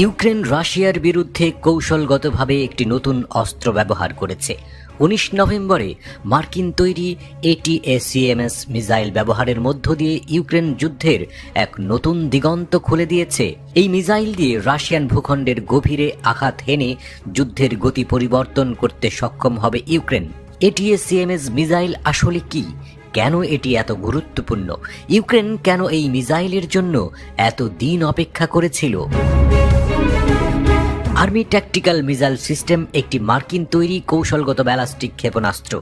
Ukraine রাশিয়ার বিরুদ্ধে কৌশলগতভাবে একটি নতুন অস্ত্র ব্যবহার করেছে। 19 নভেম্বরে মার্কিন তৈরি ATACMS মিসাইল ব্যবহারের মধ্য দিয়ে ইউক্রেন যুদ্ধের এক নতুন দিগন্ত খুলে দিয়েছে। এই মিসাইল দিয়ে রাশিয়ান ভূখণ্ডের গভীরে আঘাত হেনে যুদ্ধের গতি পরিবর্তন করতে সক্ষম হবে ইউক্রেন। ATACMS মিসাইল আসলে কি, কেন এটি এত গুরুত্বপূর্ণ, ইউক্রেন কেন এই মিসাইলের জন্য এত দিন অপেক্ষা করেছিল? আর্মি ট্যাকটিক্যাল মিসাইল সিস্টেম একটি মার্কিন তৈরি কৌশলগত ব্যালাস্টিক ক্ষেপণাস্ত্র।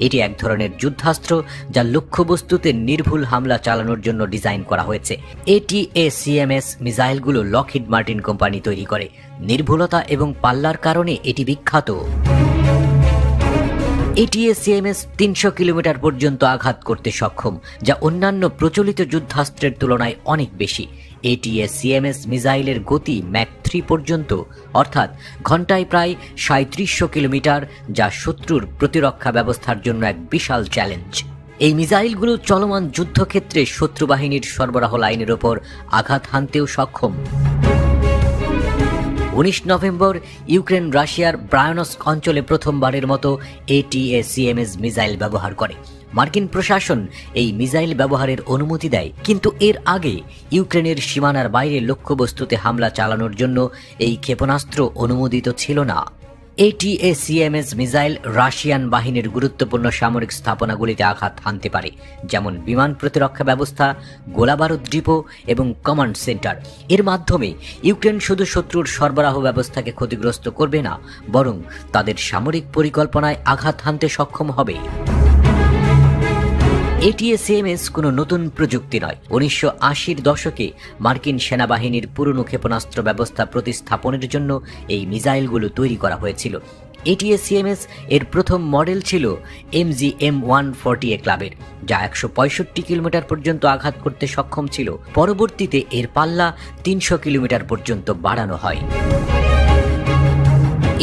এটি এক ধরনের যুদ্ধাস্ত্র যা লক্ষ্যবস্তুতে নির্ভুল হামলা চালানোর জন্য ডিজাইন করা হয়েছে। ATACMS মিসাইলগুলো লকহিড মার্টিন কোম্পানি তৈরি করে। নির্ভুলতা এবং পাল্লার কারণে এটি বিখ্যাত। ATACMS 300 কিলোমিটার পর্যন্ত আঘাত করতে সক্ষম, যা অন্যান্য প্রচলিত যুদ্ধাস্ত্রের তুলনায় অনেক বেশি। ATACMS মিসাইলের গতি ম্যাক 3 পর্যন্ত, অর্থাৎ ঘন্টায় প্রায় 3700 কিলোমিটার, যা শত্রুর প্রতিরক্ষা ব্যবস্থার জন্য এক বিশাল চ্যালেঞ্জ। এই মিসাইলগুলো চলমান যুদ্ধক্ষেত্রে শত্রু বাহিনীর সরবরাহ লাইনের ওপর আঘাত হানতেও সক্ষম। 19 নভেম্বর ইউক্রেন রাশিয়ার ব্রায়ানস্ক অঞ্চলে প্রথমবারের মতো ATACMS মিসাইল ব্যবহার করে। মার্কিন প্রশাসন এই মিসাইল ব্যবহারের অনুমতি দেয়, কিন্তু এর আগে ইউক্রেনের সীমানার বাইরে লক্ষ্যবস্তুতে হামলা চালানোর জন্য এই ক্ষেপণাস্ত্র অনুমোদিত ছিল না। ATACMS মিসাইল রাশিয়ান বাহিনীর গুরুত্বপূর্ণ সামরিক স্থাপনাগুলিতে আঘাত হানতে পারে, যেমন বিমান প্রতিরক্ষা ব্যবস্থা, গোলাবারুদ ডিপো এবং কমান্ড সেন্টার। এর মাধ্যমে ইউক্রেন শুধু শত্রুর সরবরাহ ব্যবস্থাকে ক্ষতিগ্রস্ত করবে না, বরং তাদের সামরিক পরিকল্পনায় আঘাত হানতে সক্ষম হবে। ATACMS কোনো নতুন প্রযুক্তি নয়। 1980-র দশকে মার্কিন সেনাবাহিনীর পুরনো ক্ষেপণাস্ত্র ব্যবস্থা প্রতিস্থাপনের জন্য এই মিসাইলগুলো তৈরি করা হয়েছিল। ATACMS এর প্রথম মডেল ছিল MGM-140A ক্লাবের, যা 165 কিলোমিটার পর্যন্ত আঘাত করতে সক্ষম ছিল। পরবর্তীতে এর পাল্লা 300 কিলোমিটার পর্যন্ত বাড়ানো হয়।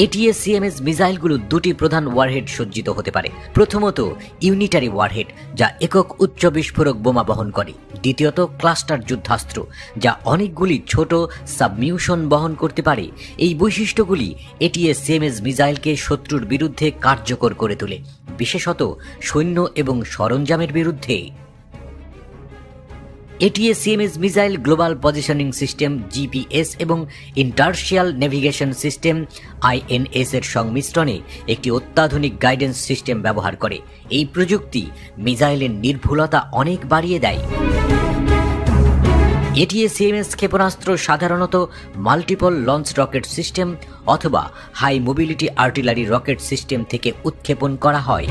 ATACMS মিসাইলগুলো দুটি প্রধান ওয়ারহেড সজ্জিত হতে পারে। প্রথমত ইউনিটারি ওয়ারহেড, যা একক উচ্চ বিস্ফোরক বোমা বহন করে। দ্বিতীয়ত ক্লাস্টার যুদ্ধাস্ত্র, যা অনেকগুলি ছোট সাবমিউশন বহন করতে পারে। এই বৈশিষ্ট্যগুলি ATACMS মিসাইলকে শত্রুর বিরুদ্ধে কার্যকর করে তোলে, বিশেষত সৈন্য এবং সরঞ্জামের বিরুদ্ধে। ATACMS missile global positioning system GPS এবং ইন্টারশিয়াল নেভিগেশন সিস্টেম INS এর সংমিশ্রণে একটি অত্যাধুনিক গাইডেন্স সিস্টেম ব্যবহার করে। এই প্রযুক্তি মিসাইলের নির্ভুলতা অনেক বাড়িয়ে দেয়। ATACMS ক্ষেপণাস্ত্র সাধারণত মাল্টিপল লঞ্চ রকেট সিস্টেম অথবা high mobility artillery rocket system থেকে উৎক্ষেপণ করা হয়।